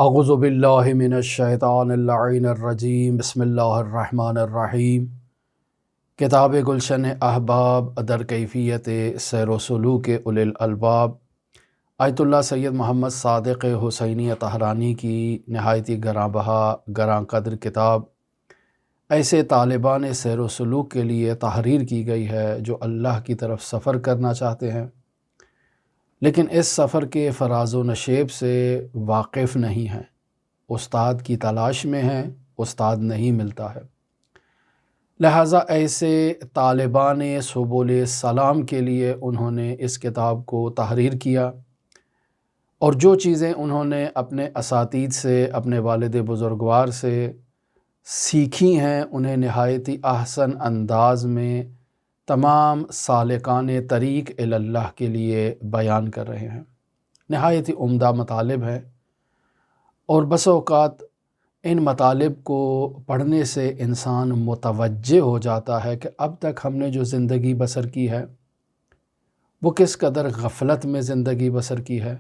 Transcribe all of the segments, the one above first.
اعوذ باللہ من الشیطان اللعین الرجیم بسم اللہ الرحمن الرحیم۔ کتاب گلشن احباب در کیفیت سیر و سلوک اولی الالباب، آیت اللہ سید محمد صادق حسینی طہرانی کی نہایتی گراں بہا گراں قدر کتاب ایسے طالبان سیر و سلوک کے لیے تحریر کی گئی ہے جو اللہ کی طرف سفر کرنا چاہتے ہیں لیکن اس سفر کے فراز و نشیب سے واقف نہیں ہیں، استاد کی تلاش میں ہیں، استاد نہیں ملتا ہے۔ لہٰذا ایسے طالبان سبل السلام کے لیے انہوں نے اس کتاب کو تحریر کیا اور جو چیزیں انہوں نے اپنے اساتید سے، اپنے والد بزرگوار سے سیکھی ہیں انہیں نہایتی احسن انداز میں تمام سالکان طریق اللہ کے لیے بیان کر رہے ہیں۔ نہایت عمدہ مطالب ہیں اور بس اوقات ان مطالب کو پڑھنے سے انسان متوجہ ہو جاتا ہے کہ اب تک ہم نے جو زندگی بسر کی ہے وہ کس قدر غفلت میں زندگی بسر کی ہے،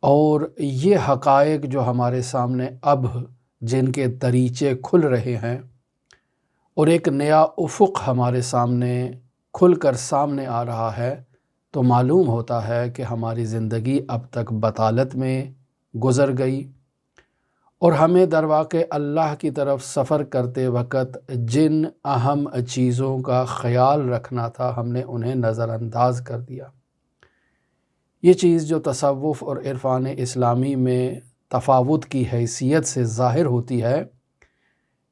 اور یہ حقائق جو ہمارے سامنے اب جن کے دریچے کھل رہے ہیں اور ایک نیا افق ہمارے سامنے کھل کر سامنے آ رہا ہے، تو معلوم ہوتا ہے کہ ہماری زندگی اب تک بطالت میں گزر گئی اور ہمیں در واقع اللہ کی طرف سفر کرتے وقت جن اہم چیزوں کا خیال رکھنا تھا ہم نے انہیں نظر انداز کر دیا۔ یہ چیز جو تصوف اور عرفان اسلامی میں تفاوت کی حیثیت سے ظاہر ہوتی ہے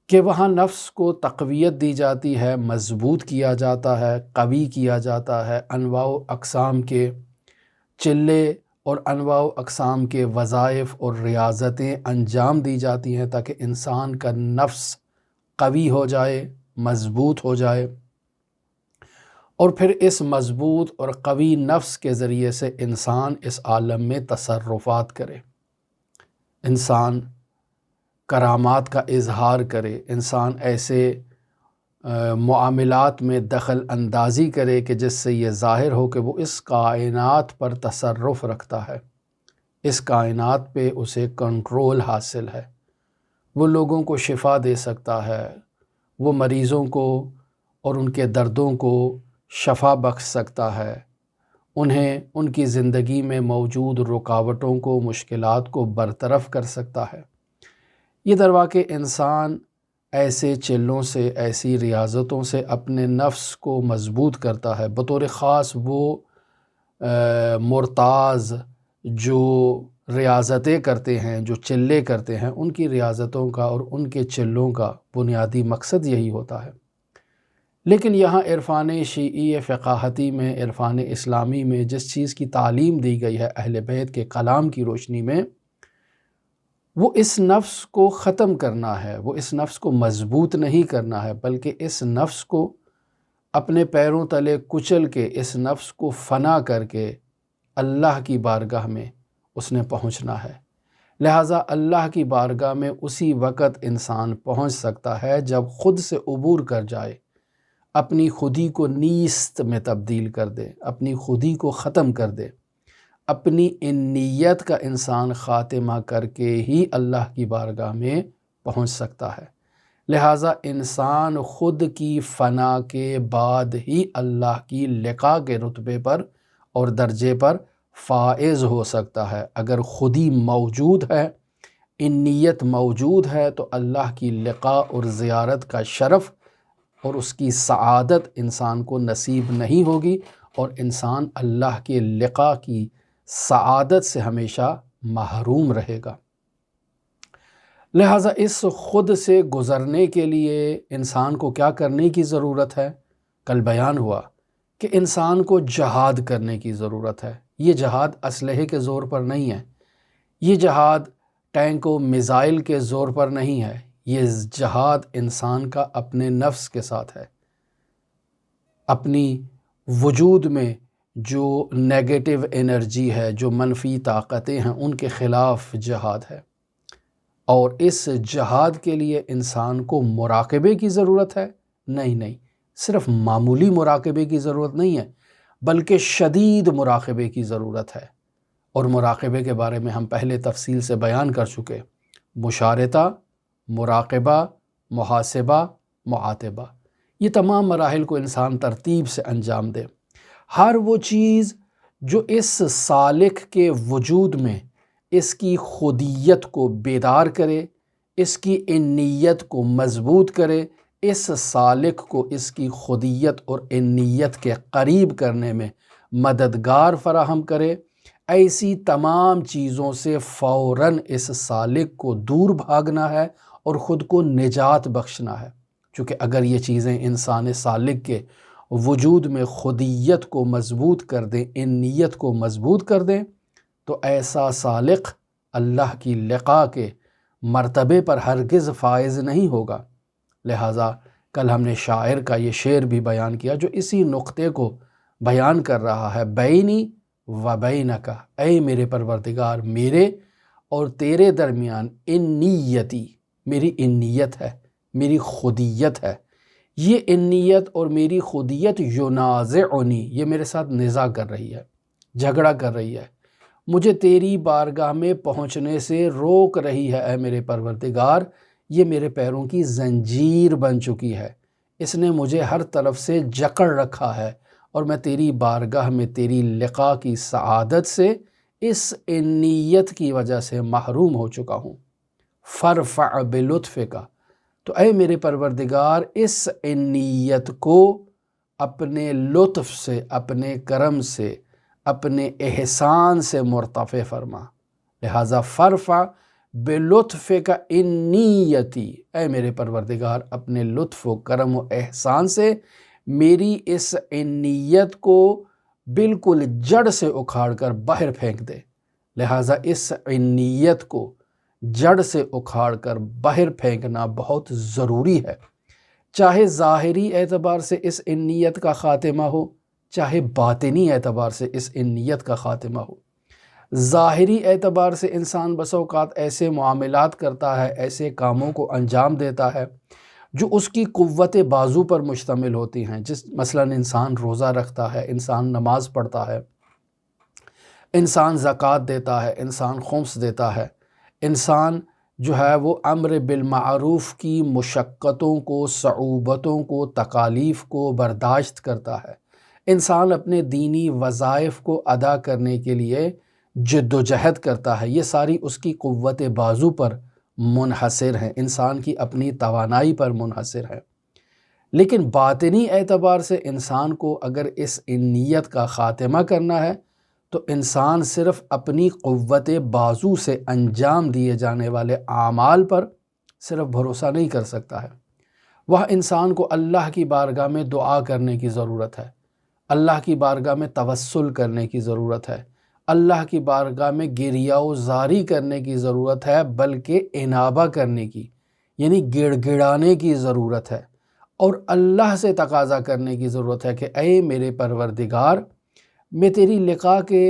کہ وہاں نفس کو تقویت دی جاتی ہے، مضبوط کیا جاتا ہے، قوی کیا جاتا ہے، انواع و اقسام کے چلے اور انواع و اقسام کے وظائف اور ریاضتیں انجام دی جاتی ہیں تاکہ انسان کا نفس قوی ہو جائے، مضبوط ہو جائے، اور پھر اس مضبوط اور قوی نفس کے ذریعے سے انسان اس عالم میں تصرفات کرے، انسان کرامات کا اظہار کرے، انسان ایسے معاملات میں دخل اندازی کرے کہ جس سے یہ ظاہر ہو کہ وہ اس کائنات پر تصرف رکھتا ہے، اس کائنات پہ اسے کنٹرول حاصل ہے، وہ لوگوں کو شفا دے سکتا ہے، وہ مریضوں کو اور ان کے دردوں کو شفا بخش سکتا ہے، انہیں ان کی زندگی میں موجود رکاوٹوں کو، مشکلات کو برطرف کر سکتا ہے۔ یہ در واقع انسان ایسے چلوں سے، ایسی ریاضتوں سے اپنے نفس کو مضبوط کرتا ہے۔ بطور خاص وہ مرتاض جو ریاضتیں کرتے ہیں، جو چلے کرتے ہیں، ان کی ریاضتوں کا اور ان کے چلوں کا بنیادی مقصد یہی ہوتا ہے۔ لیکن یہاں عرفان شیعی فقاہتی میں، عرفان اسلامی میں جس چیز کی تعلیم دی گئی ہے اہل بیت کے کلام کی روشنی میں، وہ اس نفس کو ختم کرنا ہے، وہ اس نفس کو مضبوط نہیں کرنا ہے، بلکہ اس نفس کو اپنے پیروں تلے کچل کے، اس نفس کو فنا کر کے اللہ کی بارگاہ میں اس نے پہنچنا ہے۔ لہٰذا اللہ کی بارگاہ میں اسی وقت انسان پہنچ سکتا ہے جب خود سے عبور کر جائے، اپنی خودی کو نیست میں تبدیل کر دے، اپنی خودی کو ختم کر دے، اپنی ان نیت کا انسان خاتمہ کر کے ہی اللہ کی بارگاہ میں پہنچ سکتا ہے۔ لہٰذا انسان خود کی فنا کے بعد ہی اللہ کی لقاء کے رتبے پر اور درجے پر فائز ہو سکتا ہے۔ اگر خودی موجود ہے، ان نیت موجود ہے، تو اللہ کی لقاء اور زیارت کا شرف اور اس کی سعادت انسان کو نصیب نہیں ہوگی، اور انسان اللہ کے لقاء کی سعادت سے ہمیشہ محروم رہے گا۔ لہٰذا اس خود سے گزرنے کے لیے انسان کو کیا کرنے کی ضرورت ہے؟ کل بیان ہوا کہ انسان کو جہاد کرنے کی ضرورت ہے۔ یہ جہاد اسلحے کے زور پر نہیں ہے، یہ جہاد ٹینک و میزائل کے زور پر نہیں ہے، یہ جہاد انسان کا اپنے نفس کے ساتھ ہے، اپنی وجود میں جو نیگیٹو انرجی ہے، جو منفی طاقتیں ہیں، ان کے خلاف جہاد ہے۔ اور اس جہاد کے لیے انسان کو مراقبے کی ضرورت ہے؟ نہیں، صرف معمولی مراقبے کی ضرورت نہیں ہے، بلکہ شدید مراقبے کی ضرورت ہے۔ اور مراقبے کے بارے میں ہم پہلے تفصیل سے بیان کر چکے۔ مشارطہ، مراقبہ، محاسبہ، معاتبہ، یہ تمام مراحل کو انسان ترتیب سے انجام دے۔ ہر وہ چیز جو اس سالک کے وجود میں اس کی خودیت کو بیدار کرے، اس کی انیت کو مضبوط کرے، اس سالک کو اس کی خودیت اور انیت کے قریب کرنے میں مددگار فراہم کرے، ایسی تمام چیزوں سے فوراً اس سالک کو دور بھاگنا ہے اور خود کو نجات بخشنا ہے۔ چونکہ اگر یہ چیزیں انسان سالک کے وجود میں خودیت کو مضبوط کر دیں، انیت کو مضبوط کر دیں، تو ایسا سالک اللہ کی لقا کے مرتبے پر ہرگز فائز نہیں ہوگا۔ لہٰذا کل ہم نے شاعر کا یہ شعر بھی بیان کیا جو اسی نقطے کو بیان کر رہا ہے، بینی و بینک، اے میرے پروردگار، میرے اور تیرے درمیان انیتی، میری انیت ہے، میری خودیت ہے۔ یہ انیت اور میری خودیت ینازعنی، یہ میرے ساتھ نزاع کر رہی ہے، جھگڑا کر رہی ہے، مجھے تیری بارگاہ میں پہنچنے سے روک رہی ہے۔ اے میرے پروردگار، یہ میرے پیروں کی زنجیر بن چکی ہے، اس نے مجھے ہر طرف سے جکڑ رکھا ہے، اور میں تیری بارگاہ میں تیری لقا کی سعادت سے اس انیت کی وجہ سے محروم ہو چکا ہوں۔ فرفع بلطفک، تو اے میرے پروردگار اس انیت کو اپنے لطف سے، اپنے کرم سے، اپنے احسان سے مرتفع فرما۔ لہٰذا فرفع بلطفک انیتی، اے میرے پروردگار اپنے لطف و کرم و احسان سے میری اس انیت کو بالکل جڑ سے اکھاڑ کر باہر پھینک دے۔ لہٰذا اس انیت کو جڑ سے اکھاڑ کر باہر پھینکنا بہت ضروری ہے، چاہے ظاہری اعتبار سے اس انیت کا خاتمہ ہو، چاہے باطنی اعتبار سے اس انیت کا خاتمہ ہو۔ ظاہری اعتبار سے انسان بسا اوقات ایسے معاملات کرتا ہے، ایسے کاموں کو انجام دیتا ہے جو اس کی قوت بازو پر مشتمل ہوتی ہیں، مثلاً انسان روزہ رکھتا ہے، انسان نماز پڑھتا ہے، انسان زکوٰۃ دیتا ہے، انسان خمس دیتا ہے، انسان جو ہے وہ امر بالمعروف کی مشقتوں کو، صعوبتوں کو، تکالیف کو برداشت کرتا ہے، انسان اپنے دینی وظائف کو ادا کرنے کے لیے جد و جہد کرتا ہے۔ یہ ساری اس کی قوت بازو پر منحصر ہیں، انسان کی اپنی توانائی پر منحصر ہے۔ لیکن باطنی اعتبار سے انسان کو اگر اس انیت کا خاتمہ کرنا ہے تو انسان صرف اپنی قوت بازو سے انجام دیے جانے والے اعمال پر صرف بھروسہ نہیں کر سکتا ہے، وہ انسان کو اللہ کی بارگاہ میں دعا کرنے کی ضرورت ہے، اللہ کی بارگاہ میں توسل کرنے کی ضرورت ہے، اللہ کی بارگاہ میں گریہ و زاری کرنے کی ضرورت ہے، بلکہ انابہ کرنے کی، یعنی گڑ گڑانے کی ضرورت ہے، اور اللہ سے تقاضا کرنے کی ضرورت ہے کہ اے میرے پروردگار، میں تیری لقا کے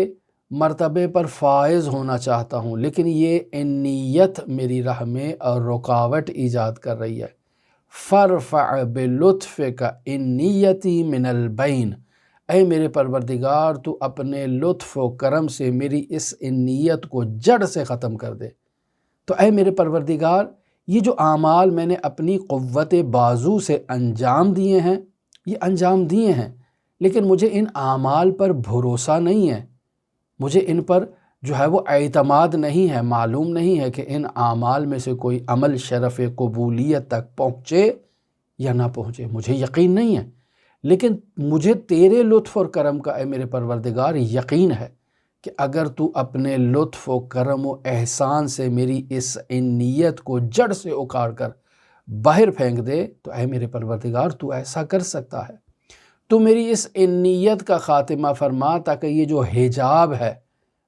مرتبے پر فائز ہونا چاہتا ہوں، لیکن یہ انیت میری راہ میں رکاوٹ ایجاد کر رہی ہے۔ فرفع بلطفک انیتی من البین، اے میرے پروردگار تو اپنے لطف و کرم سے میری اس انیت کو جڑ سے ختم کر دے۔ تو اے میرے پروردگار، یہ جو اعمال میں نے اپنی قوت بازو سے انجام دیے ہیں، یہ انجام دیے ہیں، لیکن مجھے ان اعمال پر بھروسہ نہیں ہے، مجھے ان پر جو ہے وہ اعتماد نہیں ہے، معلوم نہیں ہے کہ ان اعمال میں سے کوئی عمل شرف قبولیت تک پہنچے یا نہ پہنچے، مجھے یقین نہیں ہے، لیکن مجھے تیرے لطف اور کرم کا اے میرے پروردگار یقین ہے کہ اگر تو اپنے لطف و کرم و احسان سے میری اس انیت کو جڑ سے اکھاڑ کر باہر پھینک دے تو اے میرے پروردگار تو ایسا کر سکتا ہے، تو میری اس انیت کا خاتمہ فرما تاکہ یہ جو حجاب ہے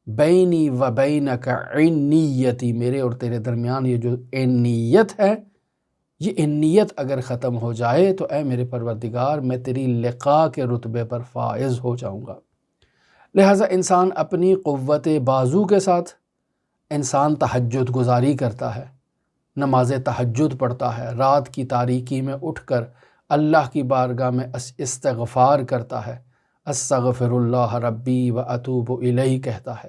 بینی و بینک انیتی، میرے اور تیرے درمیان یہ جو انیت ہے، یہ انیت اگر ختم ہو جائے تو اے میرے پروردگار میں تیری لقا کے رتبے پر فائز ہو جاؤں گا۔ لہٰذا انسان اپنی قوت بازو کے ساتھ انسان تہجد گزاری کرتا ہے، نماز تہجد پڑھتا ہے، رات کی تاریکی میں اٹھ کر اللہ کی بارگاہ میں استغفار کرتا ہے، استغفر اللہ ربی و اتوب الیہ کہتا ہے،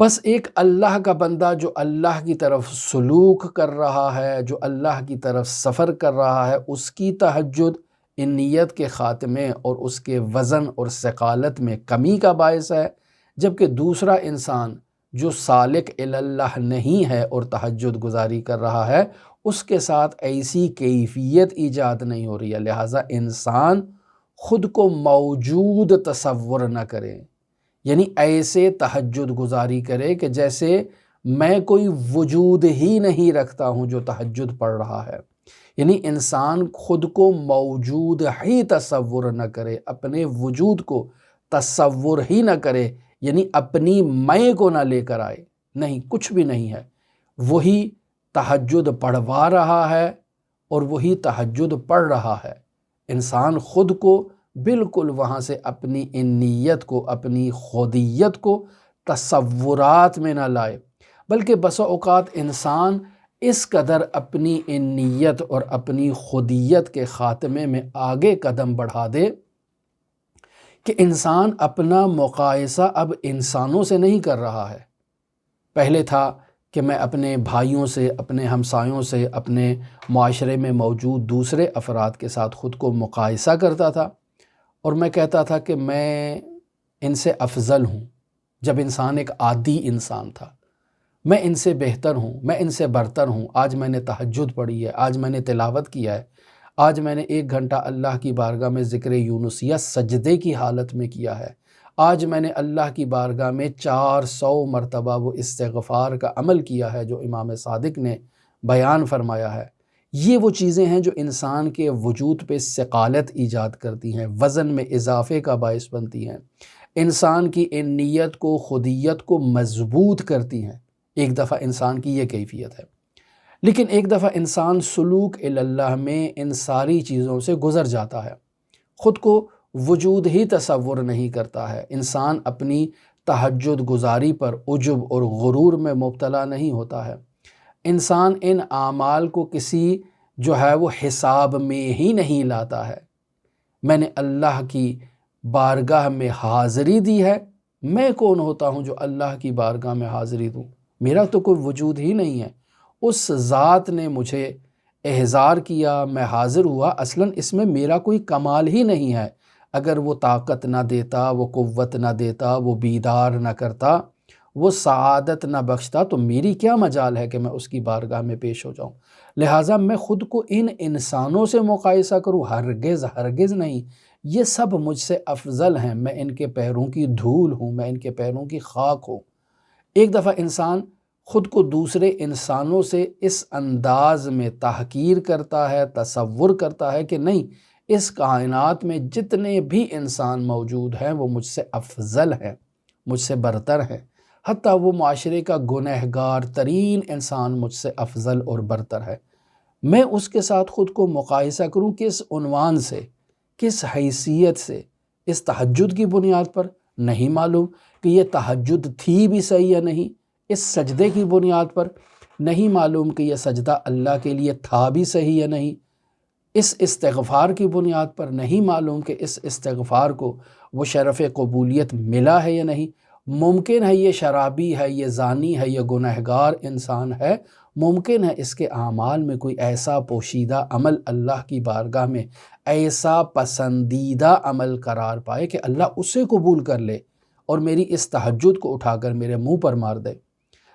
بس ایک اللہ کا بندہ جو اللہ کی طرف سلوک کر رہا ہے، جو اللہ کی طرف سفر کر رہا ہے، اس کی تہجد ان نیت کے خاتمے اور اس کے وزن اور ثقالت میں کمی کا باعث ہے، جبکہ دوسرا انسان جو سالک اللہ نہیں ہے اور تہجد گزاری کر رہا ہے، اس کے ساتھ ایسی کیفیت ایجاد نہیں ہو رہی ہے۔ لہٰذا انسان خود کو موجود تصور نہ کرے، یعنی ایسے تہجد گزاری کرے کہ جیسے میں کوئی وجود ہی نہیں رکھتا ہوں جو تہجد پڑھ رہا ہے۔ یعنی انسان خود کو موجود ہی تصور نہ کرے، اپنے وجود کو تصور ہی نہ کرے، یعنی اپنی میں کو نہ لے کر آئے، نہیں، کچھ بھی نہیں ہے، وہی تہجد پڑھوا رہا ہے اور وہی تہجد پڑھ رہا ہے۔ انسان خود کو بالکل وہاں سے اپنی ان نیت کو، اپنی خودیت کو تصورات میں نہ لائے، بلکہ بسا اوقات انسان اس قدر اپنی ان نیت اور اپنی خودیت کے خاتمے میں آگے قدم بڑھا دے کہ انسان اپنا مقایسہ اب انسانوں سے نہیں کر رہا ہے۔ پہلے تھا کہ میں اپنے بھائیوں سے، اپنے ہمسایوں سے، اپنے معاشرے میں موجود دوسرے افراد کے ساتھ خود کو مقایسہ کرتا تھا اور میں کہتا تھا کہ میں ان سے افضل ہوں، جب انسان ایک عادی انسان تھا۔ میں ان سے بہتر ہوں، میں ان سے برتر ہوں، آج میں نے تہجد پڑھی ہے، آج میں نے تلاوت کیا ہے، آج میں نے 1 گھنٹہ اللہ کی بارگاہ میں ذکر یونسیہ سجدے کی حالت میں کیا ہے، آج میں نے اللہ کی بارگاہ میں 400 مرتبہ وہ استغفار کا عمل کیا ہے جو امام صادق نے بیان فرمایا ہے۔ یہ وہ چیزیں ہیں جو انسان کے وجود پہ ثقالت ایجاد کرتی ہیں، وزن میں اضافے کا باعث بنتی ہیں، انسان کی ان نیت کو، خودیت کو مضبوط کرتی ہیں۔ ایک دفعہ انسان کی یہ کیفیت ہے، لیکن ایک دفعہ انسان سلوک اللہ میں ان ساری چیزوں سے گزر جاتا ہے، خود کو وجود ہی تصور نہیں کرتا ہے، انسان اپنی تہجد گزاری پر عجب اور غرور میں مبتلا نہیں ہوتا ہے، انسان ان اعمال کو کسی جو ہے وہ حساب میں ہی نہیں لاتا ہے۔ میں نے اللہ کی بارگاہ میں حاضری دی ہے، میں کون ہوتا ہوں جو اللہ کی بارگاہ میں حاضری دوں؟ میرا تو کوئی وجود ہی نہیں ہے، اس ذات نے مجھے احضار کیا، میں حاضر ہوا، اصلاً اس میں میرا کوئی کمال ہی نہیں ہے۔ اگر وہ طاقت نہ دیتا، وہ قوت نہ دیتا، وہ بیدار نہ کرتا، وہ سعادت نہ بخشتا، تو میری کیا مجال ہے کہ میں اس کی بارگاہ میں پیش ہو جاؤں؟ لہٰذا میں خود کو ان انسانوں سے مقایسہ کروں؟ ہرگز ہرگز نہیں، یہ سب مجھ سے افضل ہیں، میں ان کے پیروں کی دھول ہوں، میں ان کے پیروں کی خاک ہوں۔ ایک دفعہ انسان خود کو دوسرے انسانوں سے اس انداز میں تحقیر کرتا ہے، تصور کرتا ہے کہ نہیں، اس کائنات میں جتنے بھی انسان موجود ہیں وہ مجھ سے افضل ہیں، مجھ سے برتر ہیں، حتیٰ وہ معاشرے کا گنہگار ترین انسان مجھ سے افضل اور برتر ہے۔ میں اس کے ساتھ خود کو مقایسہ کروں کس عنوان سے، کس حیثیت سے؟ اس تہجد کی بنیاد پر؟ نہیں معلوم کہ یہ تہجد تھی بھی صحیح یا نہیں۔ اس سجدے کی بنیاد پر؟ نہیں معلوم کہ یہ سجدہ اللہ کے لیے تھا بھی صحیح یا نہیں۔ اس استغفار کی بنیاد پر؟ نہیں معلوم کہ اس استغفار کو وہ شرف قبولیت ملا ہے یا نہیں۔ ممکن ہے یہ شرابی ہے، یہ زانی ہے، یہ گنہگار انسان ہے، ممکن ہے اس کے اعمال میں کوئی ایسا پوشیدہ عمل اللہ کی بارگاہ میں ایسا پسندیدہ عمل قرار پائے کہ اللہ اسے قبول کر لے اور میری اس تہجد کو اٹھا کر میرے منہ پر مار دے۔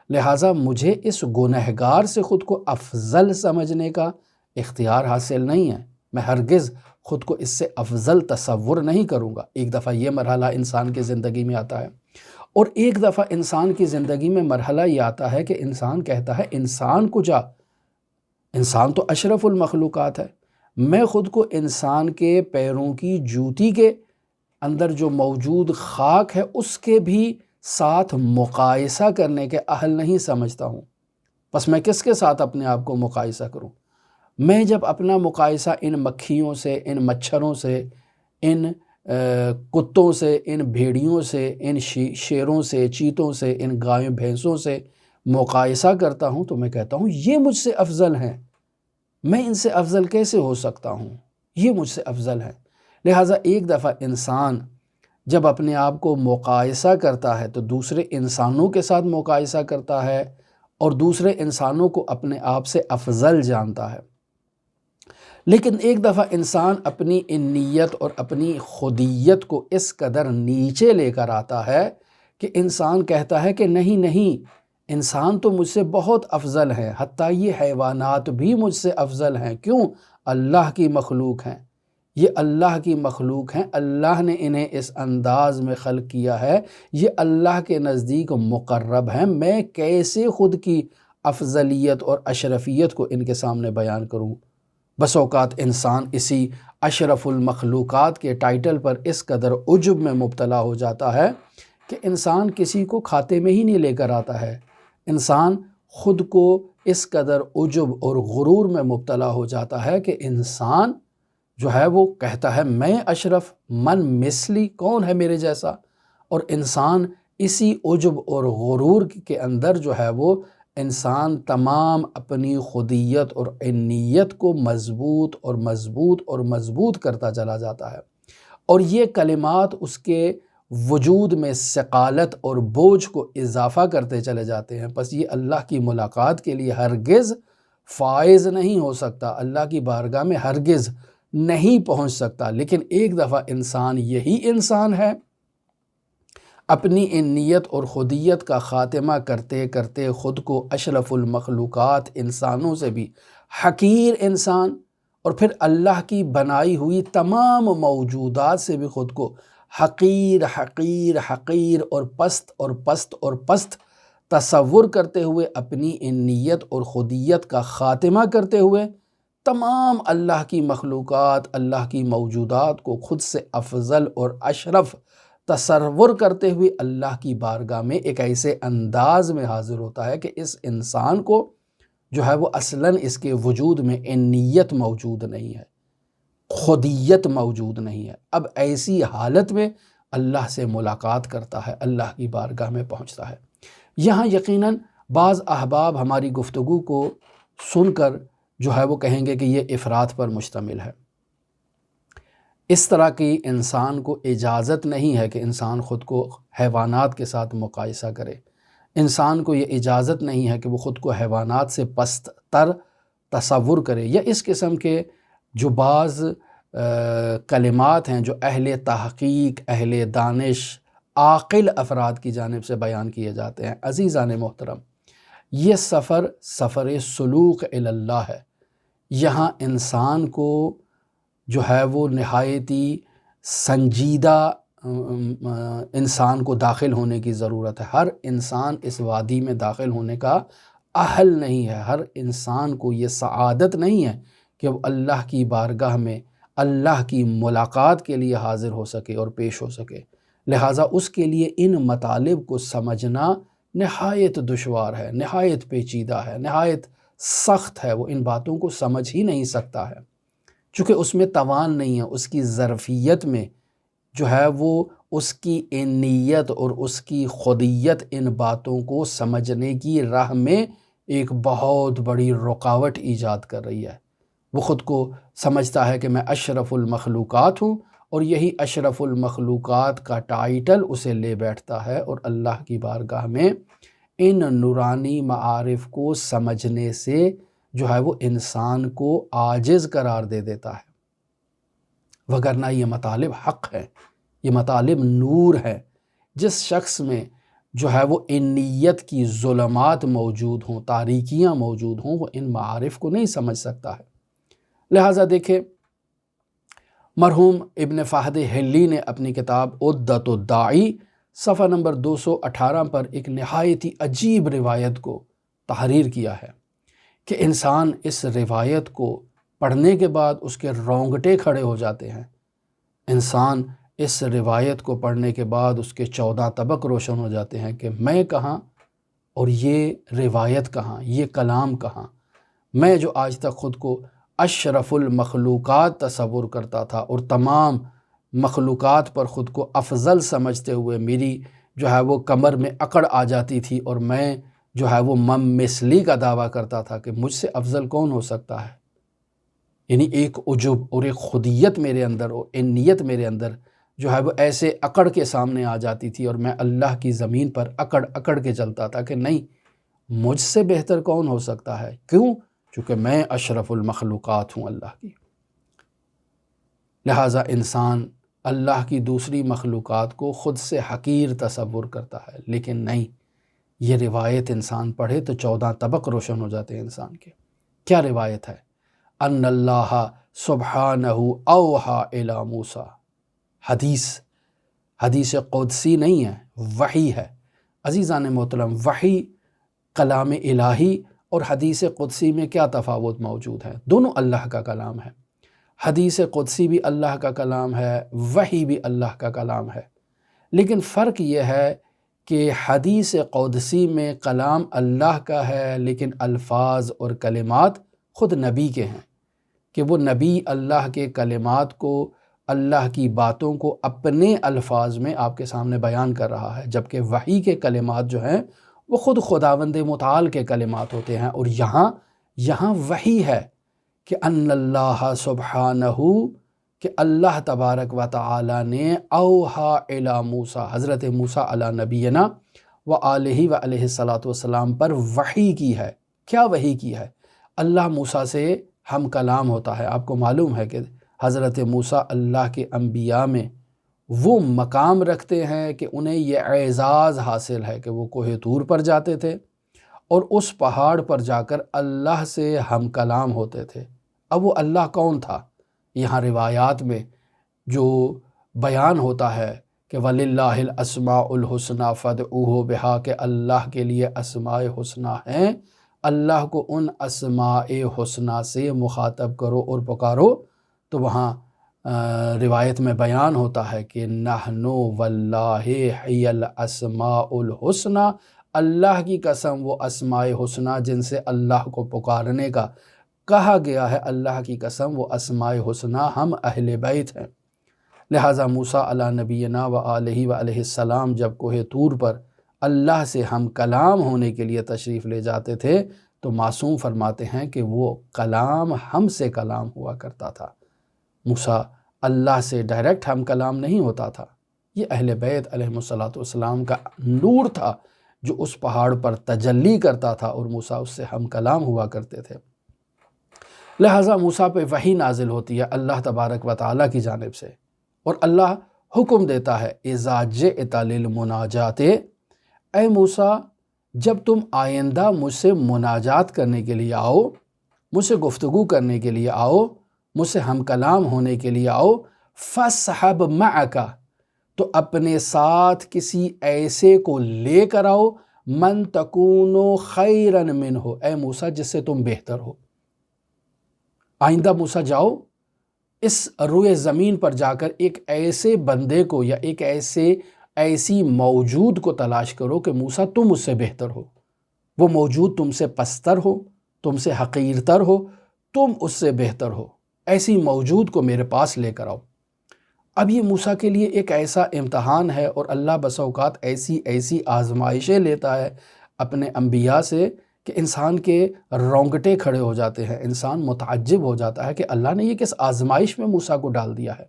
لہٰذا مجھے اس گنہگار سے خود کو افضل سمجھنے کا اختیار حاصل نہیں ہے، میں ہرگز خود کو اس سے افضل تصور نہیں کروں گا۔ ایک دفعہ یہ مرحلہ انسان کی زندگی میں آتا ہے، اور ایک دفعہ انسان کی زندگی میں مرحلہ یہ آتا ہے کہ انسان کہتا ہے انسان کجا، انسان تو اشرف المخلوقات ہے، میں خود کو انسان کے پیروں کی جوتی کے اندر جو موجود خاک ہے اس کے بھی ساتھ مقایسہ کرنے کے اہل نہیں سمجھتا ہوں۔ بس میں کس کے ساتھ اپنے آپ کو مقایسہ کروں؟ میں جب اپنا مقایسہ ان مکھیوں سے، ان مچھروں سے، ان کتوں سے، ان بھیڑیوں سے، ان شیروں سے، چیتوں سے، ان گایوں بھینسوں سے مقایسہ کرتا ہوں تو میں کہتا ہوں یہ مجھ سے افضل ہیں، میں ان سے افضل کیسے ہو سکتا ہوں؟ یہ مجھ سے افضل ہے۔ لہٰذا ایک دفعہ انسان جب اپنے آپ کو مقایسہ کرتا ہے تو دوسرے انسانوں کے ساتھ مقایسہ کرتا ہے اور دوسرے انسانوں کو اپنے آپ سے افضل جانتا ہے۔ لیکن ایک دفعہ انسان اپنی انیت اور اپنی خودیت کو اس قدر نیچے لے کر آتا ہے کہ انسان کہتا ہے کہ نہیں نہیں، انسان تو مجھ سے بہت افضل ہے، حتیٰ یہ حیوانات بھی مجھ سے افضل ہیں۔ کیوں؟ اللہ کی مخلوق ہیں، یہ اللہ کی مخلوق ہیں، اللہ نے انہیں اس انداز میں خلق کیا ہے، یہ اللہ کے نزدیک مقرب ہیں، میں کیسے خود کی افضلیت اور اشرفیت کو ان کے سامنے بیان کروں؟ بس اوقات انسان اسی اشرف المخلوقات کے ٹائٹل پر اس قدر عجب میں مبتلا ہو جاتا ہے کہ انسان کسی کو کھاتے میں ہی نہیں لے کر آتا ہے۔ انسان خود کو اس قدر عجب اور غرور میں مبتلا ہو جاتا ہے کہ انسان جو ہے وہ کہتا ہے میں اشرف، من مثلی، کون ہے میرے جیسا؟ اور انسان اسی عجب اور غرور کے اندر جو ہے وہ انسان تمام اپنی خودیت اور انیت کو مضبوط اور مضبوط اور مضبوط کرتا چلا جاتا ہے، اور یہ کلمات اس کے وجود میں ثقالت اور بوجھ کو اضافہ کرتے چلے جاتے ہیں۔ پس یہ اللہ کی ملاقات کے لیے ہرگز فائز نہیں ہو سکتا، اللہ کی بارگاہ میں ہرگز نہیں پہنچ سکتا۔ لیکن ایک دفعہ انسان یہی انسان ہے، اپنی انیت اور خودیت کا خاتمہ کرتے کرتے خود کو اشرف المخلوقات انسانوں سے بھی حقیر انسان، اور پھر اللہ کی بنائی ہوئی تمام موجودات سے بھی خود کو حقیر حقیر حقیر اور پست اور پست اور پست تصور کرتے ہوئے، اپنی انیت اور خودیت کا خاتمہ کرتے ہوئے تمام اللہ کی مخلوقات، اللہ کی موجودات کو خود سے افضل اور اشرف تصور کرتے ہوئے اللہ کی بارگاہ میں ایک ایسے انداز میں حاضر ہوتا ہے کہ اس انسان کو جو ہے وہ اصلاً اس کے وجود میں انیت موجود نہیں ہے، خودیت موجود نہیں ہے۔ اب ایسی حالت میں اللہ سے ملاقات کرتا ہے، اللہ کی بارگاہ میں پہنچتا ہے۔ یہاں یقیناً بعض احباب ہماری گفتگو کو سن کر جو ہے وہ کہیں گے کہ یہ افراط پر مشتمل ہے۔ اس طرح کی انسان کو اجازت نہیں ہے کہ انسان خود کو حیوانات کے ساتھ مقایسہ کرے۔ انسان کو یہ اجازت نہیں ہے کہ وہ خود کو حیوانات سے پست تر تصور کرے، یا اس قسم کے جو بعض کلمات ہیں جو اہل تحقیق، اہل دانش، عاقل افراد کی جانب سے بیان کیے جاتے ہیں۔ عزیزان محترم، یہ سفر سلوک الی اللہ ہے۔ یہاں انسان کو جو ہے وہ نہایتی سنجیدہ انسان کو داخل ہونے کی ضرورت ہے۔ ہر انسان اس وادی میں داخل ہونے کا اہل نہیں ہے، ہر انسان کو یہ سعادت نہیں ہے کہ وہ اللہ کی بارگاہ میں اللہ کی ملاقات کے لیے حاضر ہو سکے اور پیش ہو سکے۔ لہٰذا اس کے لیے ان مطالب کو سمجھنا نہایت دشوار ہے، نہایت پیچیدہ ہے، نہایت سخت ہے۔ وہ ان باتوں کو سمجھ ہی نہیں سکتا ہے، چونکہ اس میں توان نہیں ہے، اس کی ظرفیت میں جو ہے وہ اس کی انیت اور اس کی خودیت ان باتوں کو سمجھنے کی راہ میں ایک بہت بڑی رکاوٹ ایجاد کر رہی ہے۔ وہ خود کو سمجھتا ہے کہ میں اشرف المخلوقات ہوں، اور یہی اشرف المخلوقات کا ٹائٹل اسے لے بیٹھتا ہے، اور اللہ کی بارگاہ میں ان نورانی معارف کو سمجھنے سے جو ہے وہ انسان کو عاجز قرار دے دیتا ہے۔ وگرنہ یہ مطالب حق ہے، یہ مطالب نور ہے۔ جس شخص میں جو ہے وہ انیت کی ظلمات موجود ہوں، تاریکیاں موجود ہوں، وہ ان معارف کو نہیں سمجھ سکتا ہے۔ لہٰذا دیکھیں، مرحوم ابن فہد حلی نے اپنی کتاب عدۃ الداعی صفحہ نمبر 218 پر ایک نہایت ہی عجیب روایت کو تحریر کیا ہے کہ انسان اس روایت کو پڑھنے کے بعد اس کے رونگٹے کھڑے ہو جاتے ہیں۔ انسان اس روایت کو پڑھنے کے بعد اس کے 14 طبق روشن ہو جاتے ہیں کہ میں کہاں اور یہ روایت کہاں، یہ کلام کہاں۔ میں جو آج تک خود کو اشرف المخلوقات تصور کرتا تھا اور تمام مخلوقات پر خود کو افضل سمجھتے ہوئے میری جو ہے وہ کمر میں اکڑ آ جاتی تھی، اور میں جو ہے وہ مثلی کا دعویٰ کرتا تھا کہ مجھ سے افضل کون ہو سکتا ہے۔ یعنی ایک عجب اور ایک خودیت میرے اندر اور انیت میرے اندر جو ہے وہ ایسے اکڑ کے سامنے آ جاتی تھی، اور میں اللہ کی زمین پر اکڑ اکڑ کے چلتا تھا کہ نہیں، مجھ سے بہتر کون ہو سکتا ہے؟ کیوں؟ چونکہ میں اشرف المخلوقات ہوں اللہ کی۔ لہٰذا انسان اللہ کی دوسری مخلوقات کو خود سے حقیر تصور کرتا ہے، لیکن نہیں، یہ روایت انسان پڑھے تو 14 طبق روشن ہو جاتے ہیں انسان کے۔ کیا روایت ہے؟ ان اللہ سبحانہ اوحا الی موسیٰ، حدیث قدسی نہیں ہے، وحی ہے۔ عزیزان محترم، وحی کلام الہی اور حدیث قدسی میں کیا تفاوت موجود ہے؟ دونوں اللہ کا کلام ہے۔ حدیث قدسی بھی اللہ کا کلام ہے، وحی بھی اللہ کا کلام ہے، لیکن فرق یہ ہے کہ حدیث قدسی میں کلام اللہ کا ہے، لیکن الفاظ اور کلمات خود نبی کے ہیں، کہ وہ نبی اللہ کے کلمات کو، اللہ کی باتوں کو اپنے الفاظ میں آپ کے سامنے بیان کر رہا ہے، جبکہ وحی کے کلمات جو ہیں وہ خود خداوند متعال کے کلمات ہوتے ہیں۔ اور یہاں وحی ہے کہ ان اللہ سبحانہ، کہ اللہ تبارک و تعالی نے اوحا الی موسیٰ، حضرت موسیٰ علی نبینا و آلہ و علیہ الصلاۃ والسلام پر وحی کی ہے۔ کیا وحی کی ہے؟ اللہ موسیٰ سے ہم کلام ہوتا ہے۔ آپ کو معلوم ہے کہ حضرت موسیٰ اللہ کے انبیاء میں وہ مقام رکھتے ہیں کہ انہیں یہ اعزاز حاصل ہے کہ وہ کوہ طور پر جاتے تھے اور اس پہاڑ پر جا کر اللہ سے ہم کلام ہوتے تھے۔ اب وہ اللہ کون تھا؟ یہاں روایات میں جو بیان ہوتا ہے کہ وَلِلَّهِ الْأَسْمَاءُ الْحُسْنَى فَادْعُوهُ بِهَا، کہ اللہ کے لیے اسماء حسنہ ہیں، اللہ کو ان اسماء حسنہ سے مخاطب کرو اور پکارو۔ تو وہاں روایت میں بیان ہوتا ہے کہ نحنو واللہ حی الاسماء الحسنى، اللہ کی قسم وہ اسماء حسنہ جن سے اللہ کو پکارنے کا کہا گیا ہے، اللہ کی قسم وہ اسماء حسنہ ہم اہل بیت ہیں۔ لہٰذا موسیٰ علی نبینا و آلہ و علیہ السلام جب کوہ طور پر اللہ سے ہم کلام ہونے کے لیے تشریف لے جاتے تھے تو معصوم فرماتے ہیں کہ وہ کلام ہم سے کلام ہوا کرتا تھا۔ موسیٰ اللہ سے ڈائریکٹ ہم کلام نہیں ہوتا تھا، یہ اہل بیت علیہ الصلاۃ والسلام کا نور تھا جو اس پہاڑ پر تجلی کرتا تھا، اور موسیٰ اس سے ہم کلام ہوا کرتے تھے۔ لہٰذا موسیٰ پہ وحی نازل ہوتی ہے اللہ تبارک و تعالیٰ کی جانب سے، اور اللہ حکم دیتا ہے اذا جئت للمناجات، اے موسیٰ جب تم آئندہ مجھ سے مناجات کرنے کے لیے آؤ، مجھ سے گفتگو کرنے کے لیے آؤ، مجھ سے ہم کلام ہونے کے لیے آؤ، فَاصْحَبْ مَعَكَ، تو اپنے ساتھ کسی ایسے کو لے کر آؤ، من تکونو خیرن منہ، اے موسیٰ جس سے تم بہتر ہو۔ آئندہ موسیٰ جاؤ، اس روئے زمین پر جا کر ایک ایسے بندے کو یا ایک ایسی موجود کو تلاش کرو کہ موسیٰ تم اس سے بہتر ہو، وہ موجود تم سے پستر ہو، تم سے حقیرتر ہو، تم اس سے بہتر ہو، ایسی موجود کو میرے پاس لے کر آؤ۔ اب یہ موسیٰ کے لیے ایک ایسا امتحان ہے، اور اللہ بسا اوقات ایسی آزمائشیں لیتا ہے اپنے انبیاء سے کہ انسان کے رونگٹے کھڑے ہو جاتے ہیں، انسان متعجب ہو جاتا ہے کہ اللہ نے یہ کس آزمائش میں موسیٰ کو ڈال دیا ہے۔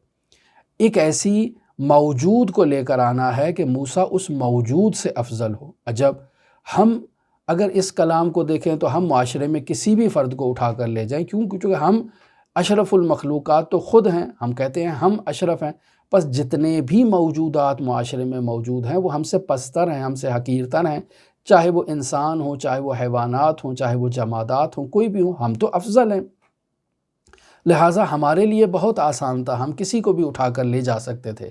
ایک ایسی موجود کو لے کر آنا ہے کہ موسیٰ اس موجود سے افضل ہو۔ عجب، ہم اگر اس کلام کو دیکھیں تو ہم معاشرے میں کسی بھی فرد کو اٹھا کر لے جائیں، کیونکہ ہم اشرف المخلوقات تو خود ہیں، ہم کہتے ہیں ہم اشرف ہیں، پس جتنے بھی موجودات معاشرے میں موجود ہیں وہ ہم سے پستر ہیں، ہم سے حقیرتر ہیں، چاہے وہ انسان ہوں، چاہے وہ حیوانات ہوں، چاہے وہ جمادات ہوں، کوئی بھی ہوں، ہم تو افضل ہیں۔ لہٰذا ہمارے لیے بہت آسان تھا، ہم کسی کو بھی اٹھا کر لے جا سکتے تھے،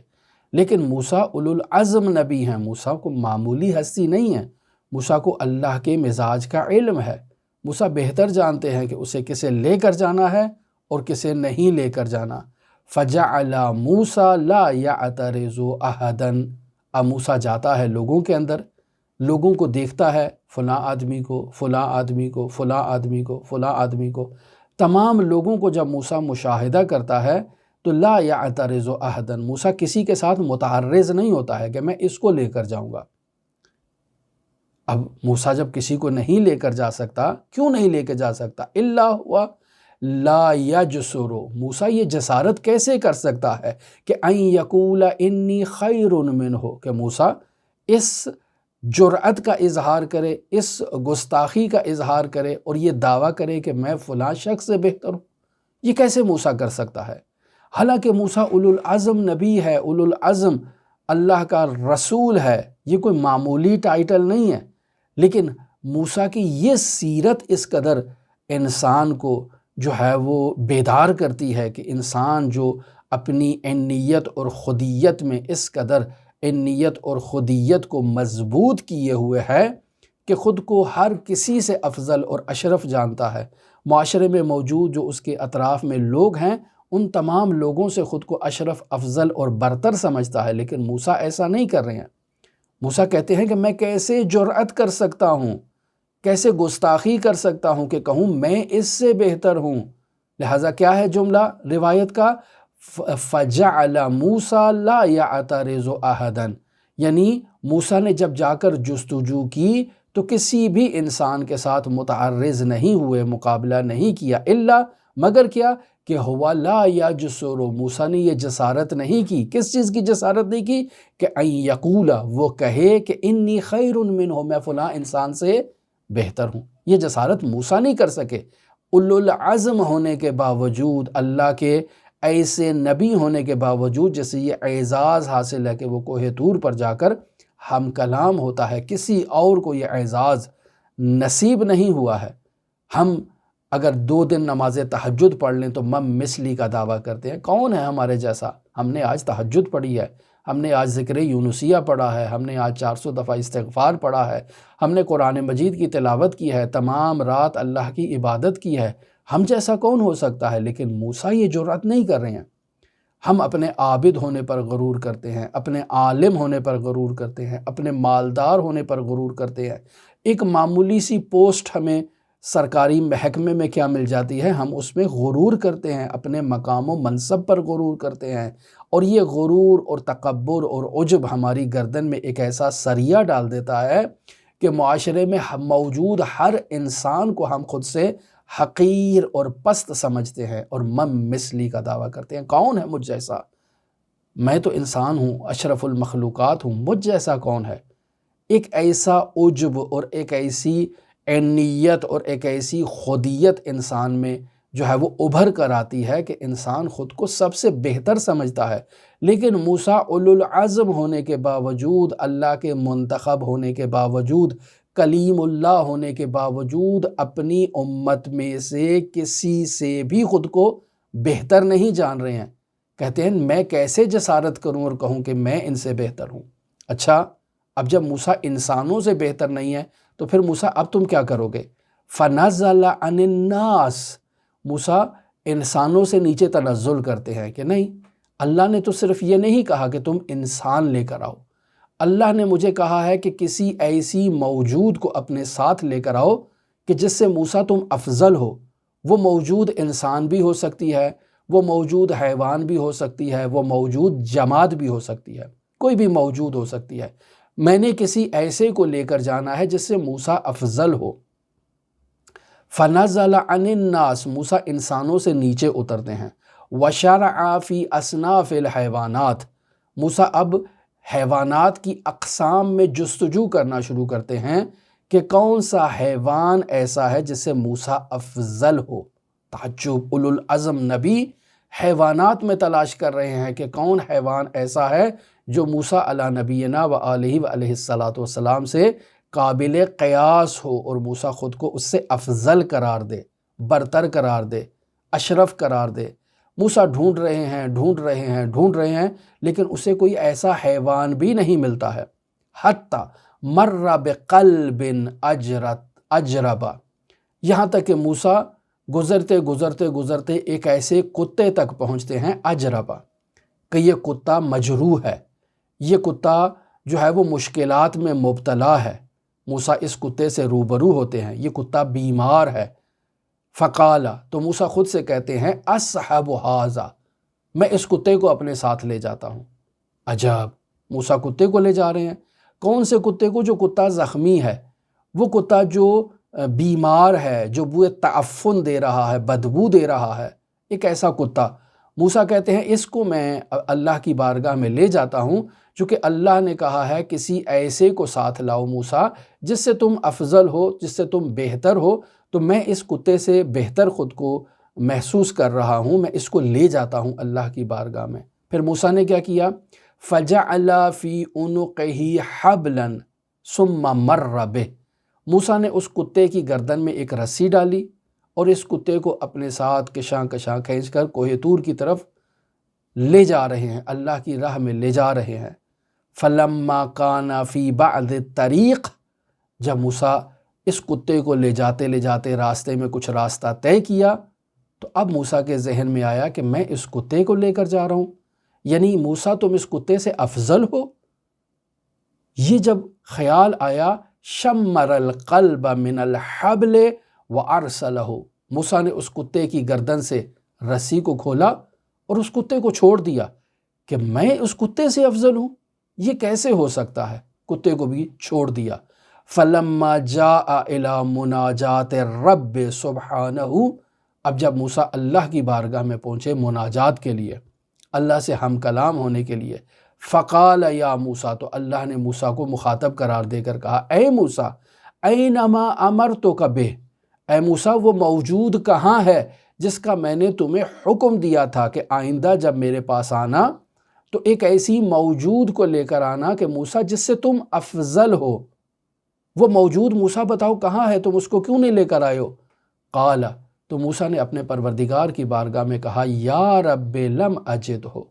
لیکن موسیٰ اولو العزم نبی ہیں، موسیٰ کو معمولی ہستی نہیں ہے، موسیٰ کو اللہ کے مزاج کا علم ہے، موسیٰ بہتر جانتے ہیں کہ اسے کسے لے کر جانا ہے اور کسے نہیں لے کر جانا۔ فَجَعَلَ مُوسَىٰ لَا يَعْتَرِضُ أَحَدًا، اب موسیٰ جاتا ہے لوگوں کے اندر، لوگوں کو دیکھتا ہے، فلاں آدمی کو، فلاں آدمی کو، فلاں آدمی کو، فلاں آدمی کو، تمام لوگوں کو جب موسیٰ مشاہدہ کرتا ہے تو لا یعترض احدا، موسیٰ کسی کے ساتھ متعرض نہیں ہوتا ہے کہ میں اس کو لے کر جاؤں گا۔ اب موسیٰ جب کسی کو نہیں لے کر جا سکتا، کیوں نہیں لے کر جا سکتا؟ الا ہوا لا یجسرو، موسیٰ یہ جسارت کیسے کر سکتا ہے کہ ان یقول انی خیر منہ، کہ موسیٰ اس جرأت کا اظہار کرے، اس گستاخی کا اظہار کرے اور یہ دعویٰ کرے کہ میں فلاں شخص سے بہتر ہوں. یہ کیسے موسیٰ کر سکتا ہے؟ حالانکہ موسیٰ اولو العزم نبی ہے، اولو العزم اللہ کا رسول ہے، یہ کوئی معمولی ٹائٹل نہیں ہے. لیکن موسیٰ کی یہ سیرت اس قدر انسان کو جو ہے وہ بیدار کرتی ہے کہ انسان جو اپنی انیت اور خودیت میں اس قدر انیت اور خودیت کو مضبوط کیے ہوئے ہے کہ خود کو ہر کسی سے افضل اور اشرف جانتا ہے. معاشرے میں موجود جو اس کے اطراف میں لوگ ہیں ان تمام لوگوں سے خود کو اشرف، افضل اور برتر سمجھتا ہے. لیکن موسیٰ ایسا نہیں کر رہے ہیں. موسیٰ کہتے ہیں کہ میں کیسے جرأت کر سکتا ہوں، کیسے گستاخی کر سکتا ہوں کہ کہوں میں اس سے بہتر ہوں. لہٰذا کیا ہے جملہ روایت کا؟ فَجَعَلَ مُوسَىٰ لَا يَعْتَرِضُ أَحَدًا، یعنی موسیٰ نے جب جا کر جستجو کی تو کسی بھی انسان کے ساتھ متعرض نہیں ہوئے، مقابلہ نہیں کیا. الا مگر کیا کہ ہوا لا یجسر، موسیٰ نے یہ جسارت نہیں کی. کس چیز کی جسارت نہیں کی؟ کہ ان یقول، وہ کہے کہ انی خیر منہ، میں فلاں انسان سے بہتر ہوں. یہ جسارت موسیٰ نہیں کر سکے. اولو العزم ہونے کے باوجود، اللہ کے ایسے نبی ہونے کے باوجود جسے یہ اعزاز حاصل ہے کہ وہ کوہ طور پر جا کر ہم کلام ہوتا ہے، کسی اور کو یہ اعزاز نصیب نہیں ہوا ہے. ہم اگر 2 دن نماز تہجد پڑھ لیں تو مثلی کا دعویٰ کرتے ہیں. کون ہے ہمارے جیسا؟ ہم نے آج تہجد پڑھی ہے، ہم نے آج ذکر یونسیہ پڑھا ہے، ہم نے آج 400 دفعہ استغفار پڑھا ہے، ہم نے قرآن مجید کی تلاوت کی ہے، تمام رات اللہ کی عبادت کی ہے. ہم جیسا کون ہو سکتا ہے؟ لیکن موسیٰ یہ جرأت نہیں کر رہے ہیں. ہم اپنے عابد ہونے پر غرور کرتے ہیں، اپنے عالم ہونے پر غرور کرتے ہیں، اپنے مالدار ہونے پر غرور کرتے ہیں. ایک معمولی سی پوسٹ ہمیں سرکاری محکمے میں کیا مل جاتی ہے، ہم اس میں غرور کرتے ہیں، اپنے مقام و منصب پر غرور کرتے ہیں. اور یہ غرور اور تکبر اور عجب ہماری گردن میں ایک ایسا سریہ ڈال دیتا ہے کہ معاشرے میں موجود ہر انسان کو ہم خود سے حقیر اور پست سمجھتے ہیں اور مثلی کا دعویٰ کرتے ہیں. کون ہے مجھ جیسا؟ میں تو انسان ہوں، اشرف المخلوقات ہوں، مجھ جیسا کون ہے؟ ایک ایسا عجب اور ایک ایسی انیت اور ایک ایسی خودیت انسان میں جو ہے وہ ابھر کر آتی ہے کہ انسان خود کو سب سے بہتر سمجھتا ہے. لیکن موسیٰ اولو العزم ہونے کے باوجود، اللہ کے منتخب ہونے کے باوجود، کلیم اللہ ہونے کے باوجود اپنی امت میں سے کسی سے بھی خود کو بہتر نہیں جان رہے ہیں. کہتے ہیں میں کیسے جسارت کروں اور کہوں کہ میں ان سے بہتر ہوں. اچھا، اب جب موسیٰ انسانوں سے بہتر نہیں ہے تو پھر موسیٰ اب تم کیا کرو گے؟ فَنَزَلَ عَنِ النَّاسِ، موسیٰ انسانوں سے نیچے تنزل کرتے ہیں کہ نہیں، اللہ نے تو صرف یہ نہیں کہا کہ تم انسان لے کر آؤ، اللہ نے مجھے کہا ہے کہ کسی ایسی موجود کو اپنے ساتھ لے کر آؤ کہ جس سے موسیٰ تم افضل ہو. وہ موجود انسان بھی ہو سکتی ہے، وہ موجود حیوان بھی ہو سکتی ہے، وہ موجود جماد بھی ہو سکتی ہے، کوئی بھی موجود ہو سکتی ہے. میں نے کسی ایسے کو لے کر جانا ہے جس سے موسیٰ افضل ہو. فَنَزَلَ عَنِ النَّاسِ، موسیٰ انسانوں سے نیچے اترتے ہیں. وَشَرَعَ فِي أَصْنَافِ الْحَيْوَانَاتِ، موسیٰ اب حیوانات کی اقسام میں جستجو کرنا شروع کرتے ہیں کہ کون سا حیوان ایسا ہے جس سے موسیٰ افضل ہو. تعجب، اولو العزم نبی حیوانات میں تلاش کر رہے ہیں کہ کون حیوان ایسا ہے جو موسیٰ علی نبینا و آلہ و علیہ السلام سے قابل قیاس ہو اور موسیٰ خود کو اس سے افضل قرار دے، برتر قرار دے، اشرف قرار دے. موسیٰ ڈھونڈ رہے ہیں لیکن اسے کوئی ایسا حیوان بھی نہیں ملتا ہے. حتی مر بقلب اجربا، یہاں تک کہ موسیٰ گزرتے ایک ایسے کتے تک پہنچتے ہیں اجربا کہ یہ کتا مجروح ہے، یہ کتا جو ہے وہ مشکلات میں مبتلا ہے. موسیٰ اس کتے سے روبرو ہوتے ہیں، یہ کتا بیمار ہے. فقالا، تو موسیٰ خود سے کہتے ہیں اصحب ھذا، میں اس کتے کو اپنے ساتھ لے جاتا ہوں. عجب، موسیٰ کتے کو لے جا رہے ہیں. کون سے کتے کو؟ جو کتا زخمی ہے، وہ کتا جو بیمار ہے، جو بوئے تعفن دے رہا ہے، بدبو دے رہا ہے، ایک ایسا کتا۔ موسیٰ کہتے ہیں اس کو میں اللہ کی بارگاہ میں لے جاتا ہوں، چونکہ اللہ نے کہا ہے کسی ایسے کو ساتھ لاؤ موسیٰ جس سے تم افضل ہو، جس سے تم بہتر ہو، تو میں اس کتے سے بہتر خود کو محسوس کر رہا ہوں، میں اس کو لے جاتا ہوں اللہ کی بارگاہ میں۔ پھر موسیٰ نے کیا کیا؟ فَجَعَلَ فِي عُنُقِهِ حَبْلًا ثُمَّ مَرَّ بِهِ، موسیٰ نے اس کتے کی گردن میں ایک رسی ڈالی اور اس کتے کو اپنے ساتھ کشاں کشاں کھینچ کر کوہ طور کی طرف لے جا رہے ہیں، اللہ کی راہ میں لے جا رہے ہیں۔ فَلَمَّا كَانَ فِي بَعْضِ الطَّرِيقِ، جب موسیٰ اس کتے کو لے جاتے راستے میں کچھ راستہ طے کیا، تو اب موسیٰ کے ذہن میں آیا کہ میں اس کتے کو لے کر جا رہا ہوں، یعنی موسیٰ تم اس کتے سے افضل ہو۔ یہ جب خیال آیا، شمر القلب من الحبل وارسلہ، موسیٰ نے اس کتے کی گردن سے رسی کو کھولا اور اس کتے کو چھوڑ دیا کہ میں اس کتے سے افضل ہوں، یہ کیسے ہو سکتا ہے؟ کتے کو بھی چھوڑ دیا۔ فلما جاء الى مناجات رب سبحانہ، اب جب موسیٰ اللہ کی بارگاہ میں پہنچے مناجات کے لیے، اللہ سے ہم کلام ہونے کے لیے، فقال یا موسیٰ، تو اللہ نے موسیٰ کو مخاطب قرار دے کر کہا، اے موسیٰ اینما امرتک بہ، اے موسیٰ وہ موجود کہاں ہے جس کا میں نے تمہیں حکم دیا تھا کہ آئندہ جب میرے پاس آنا تو ایک ایسی موجود کو لے کر آنا کہ موسیٰ جس سے تم افضل ہو۔ وہ موجود موسیٰ بتاؤ کہاں ہے، تم اس کو کیوں نہیں لے کر آئے ہو؟ قال، تو موسیٰ نے اپنے پروردگار کی بارگاہ میں کہا، یا رب لم اجد ہو،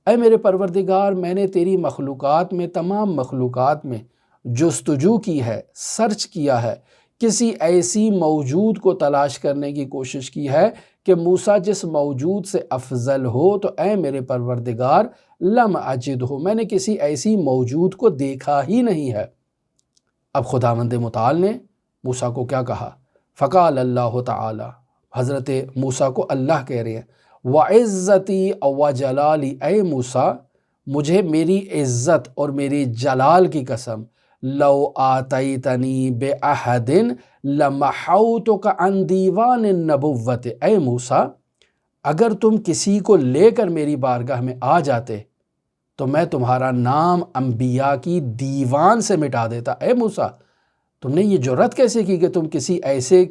اے میرے پروردگار میں نے تیری مخلوقات میں، تمام مخلوقات میں جستجو کی ہے، سرچ کیا ہے، کسی ایسی موجود کو تلاش کرنے کی کوشش کی ہے کہ موسیٰ جس موجود سے افضل ہو، تو اے میرے پروردگار لم اجد ہو، میں نے کسی ایسی موجود کو دیکھا ہی نہیں ہے۔ اب خداوند متعال نے موسیٰ کو کیا کہا؟ فقال اللہ تعالی، حضرت موسیٰ کو اللہ کہہ رہے ہیں، وَعِزَّتِي وَجَلَالِي، اے موسیٰ مجھے میری عزت اور میری جلال کی قسم، لَوْ آتَيْتَنِي بِأَحَدٍ لَمَحَوْتُكَ عَنْ دِیوَانِ النَّبُوَّةِ، اے موسیٰ اگر تم کسی کو لے کر میری بارگاہ میں آ جاتے تو میں تمہارا نام انبیاء کی دیوان سے مٹا دیتا۔ اے موسیٰ تم نے یہ جرأت کیسے کی کہ تم کسی ایسے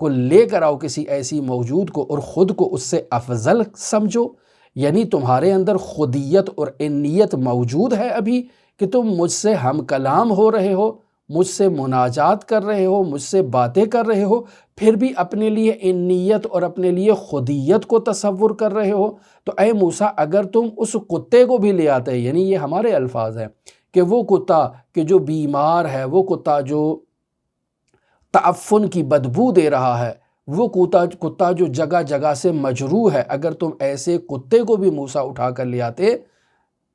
کو لے کر آؤ، کسی ایسی موجود کو، اور خود کو اس سے افضل سمجھو؟ یعنی تمہارے اندر خودیت اور انیت موجود ہے ابھی کہ تم مجھ سے ہم کلام ہو رہے ہو، مجھ سے مناجات کر رہے ہو، مجھ سے باتیں کر رہے ہو، پھر بھی اپنے لیے انیت اور اپنے لیے خودیت کو تصور کر رہے ہو۔ تو اے موسیٰ اگر تم اس کتے کو بھی لے آتے، یعنی یہ ہمارے الفاظ ہیں کہ وہ کتا کہ جو بیمار ہے، وہ کتا جو تعفن کی بدبو دے رہا ہے، وہ کتا جو جگہ جگہ سے مجروح ہے، اگر تم ایسے کتے کو بھی موسیٰ اٹھا کر لے آتے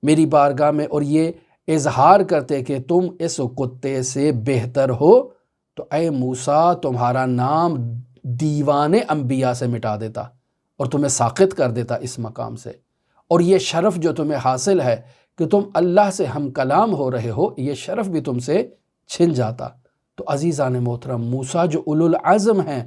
میری بارگاہ میں اور یہ اظہار کرتے کہ تم اس کتے سے بہتر ہو، تو اے موسیٰ تمہارا نام دیوان انبیاء سے مٹا دیتا اور تمہیں ساقط کر دیتا اس مقام سے، اور یہ شرف جو تمہیں حاصل ہے کہ تم اللہ سے ہم کلام ہو رہے ہو، یہ شرف بھی تم سے چھن جاتا۔ تو عزیزان محترم، موسیٰ جو اولو العزم ہیں،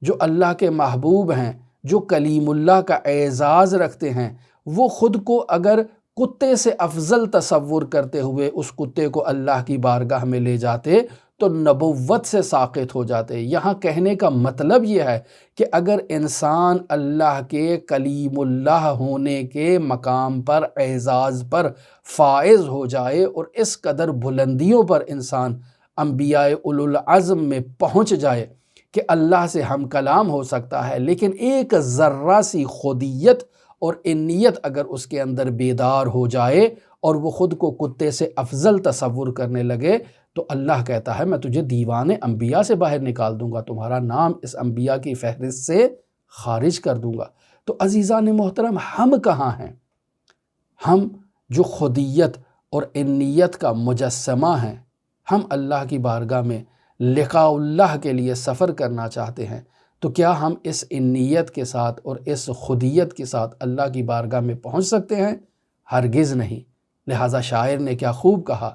جو اللہ کے محبوب ہیں، جو کلیم اللہ کا اعزاز رکھتے ہیں، وہ خود کو اگر کتے سے افضل تصور کرتے ہوئے اس کتے کو اللہ کی بارگاہ میں لے جاتے تو نبوت سے ساقط ہو جاتے۔ یہاں کہنے کا مطلب یہ ہے کہ اگر انسان اللہ کے کلیم اللہ ہونے کے مقام پر، اعزاز پر فائز ہو جائے اور اس قدر بلندیوں پر انسان انبیاء اولو العزم میں پہنچ جائے کہ اللہ سے ہم کلام ہو سکتا ہے، لیکن ایک ذرہ سی خودیت اور انیت اگر اس کے اندر بیدار ہو جائے اور وہ خود کو کتے سے افضل تصور کرنے لگے، تو اللہ کہتا ہے میں تجھے دیوان انبیاء سے باہر نکال دوں گا، تمہارا نام اس انبیاء کی فہرست سے خارج کر دوں گا۔ تو عزیزان محترم، ہم کہاں ہیں؟ ہم جو خودیت اور انیت کا مجسمہ ہیں، ہم اللہ کی بارگاہ میں لقاء اللہ کے لیے سفر کرنا چاہتے ہیں، تو کیا ہم اس انیت کے ساتھ اور اس خودیت کے ساتھ اللہ کی بارگاہ میں پہنچ سکتے ہیں؟ ہرگز نہیں۔ لہٰذا شاعر نے کیا خوب کہا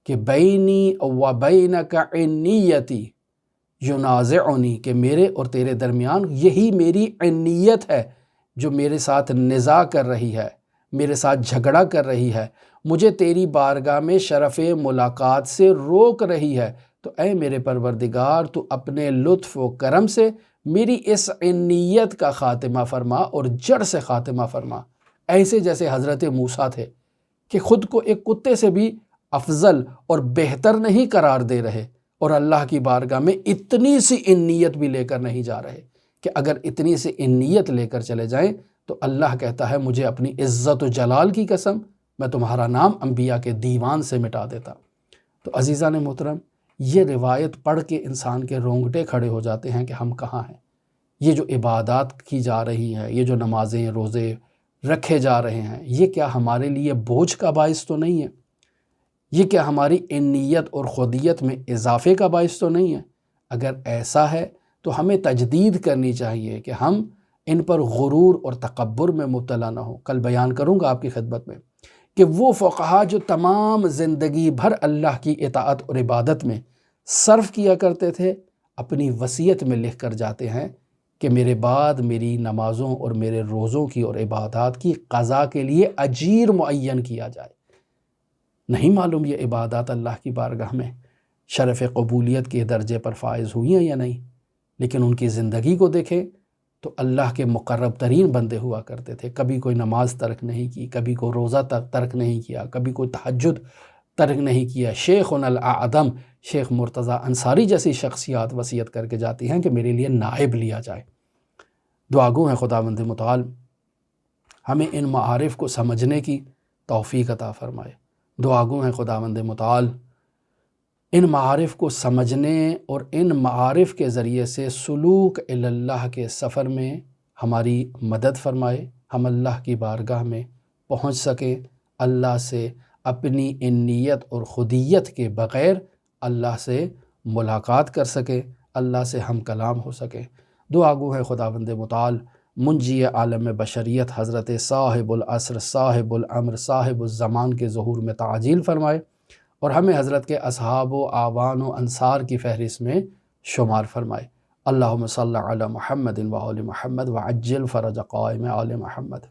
کہ بینی و بینک عنیتی ینازعنی کہ میرے اور تیرے درمیان یہی میری عنیت ہے جو میرے ساتھ نزاع کر رہی ہے، میرے ساتھ جھگڑا کر رہی ہے، مجھے تیری بارگاہ میں شرف ملاقات سے روک رہی ہے۔ تو اے میرے پروردگار تو اپنے لطف و کرم سے میری اس عنیت کا خاتمہ فرما اور جڑ سے خاتمہ فرما۔ ایسے جیسے حضرت موسیٰ تھے کہ خود کو ایک کتے سے بھی افضل اور بہتر نہیں قرار دے رہے، اور اللہ کی بارگاہ میں اتنی سی عنیت بھی لے کر نہیں جا رہے کہ اگر اتنی سی عنیت لے کر چلے جائیں تو اللہ کہتا ہے مجھے اپنی عزت و جلال کی قسم میں تمہارا نام انبیاء کے دیوان سے مٹا دیتا۔ تو عزیزان محترم، یہ روایت پڑھ کے انسان کے رونگٹے کھڑے ہو جاتے ہیں کہ ہم کہاں ہیں۔ یہ جو عبادات کی جا رہی ہیں، یہ جو نمازیں روزے رکھے جا رہے ہیں، یہ کیا ہمارے لیے بوجھ کا باعث تو نہیں ہے؟ یہ کیا ہماری عنیت اور خودیت میں اضافے کا باعث تو نہیں ہے؟ اگر ایسا ہے تو ہمیں تجدید کرنی چاہیے کہ ہم ان پر غرور اور تکبر میں مبتلا نہ ہوں۔ کل بیان کروں گا آپ کی خدمت میں کہ وہ فقہا جو تمام زندگی بھر اللہ کی اطاعت اور عبادت میں صرف کیا کرتے تھے، اپنی وصیت میں لکھ کر جاتے ہیں کہ میرے بعد میری نمازوں اور میرے روزوں کی اور عبادات کی قضا کے لیے اجیر معین کیا جائے۔ نہیں معلوم یہ عبادات اللہ کی بارگاہ میں شرف قبولیت کے درجے پر فائز ہوئی ہیں یا نہیں، لیکن ان کی زندگی کو دیکھیں تو اللہ کے مقرب ترین بندے ہوا کرتے تھے۔ کبھی کوئی نماز ترک نہیں کی، کبھی کوئی روزہ ترک نہیں کیا، کبھی کوئی تہجد ترک نہیں کیا۔ شیخنا الاعظم شیخ مرتضیٰ انصاری جیسی شخصیات وصیت کر کے جاتی ہیں کہ میرے لیے نائب لیا جائے۔ دعاگو ہیں خداوند متعال ہمیں ان معارف کو سمجھنے کی توفیق عطا فرمائے۔ دعاگو ہیں خداوند متعال ان معارف کو سمجھنے اور ان معارف کے ذریعے سے سلوک اللہ کے سفر میں ہماری مدد فرمائے، ہم اللہ کی بارگاہ میں پہنچ سکیں، اللہ سے اپنی عنیت اور خودیت کے بغیر اللہ سے ملاقات کر سکیں، اللہ سے ہم کلام ہو سکیں۔ دعا گو ہے خداوند متعال منجی عالم بشریت حضرت صاحب العصر صاحب الامر صاحب الزمان کے ظہور میں تعجیل فرمائے اور ہمیں حضرت کے اصحاب و اعوان و انصار کی فہرست میں شمار فرمائے۔ اللہم صلی علی محمد و آل محمد وعجل فرج قائم آل محمد۔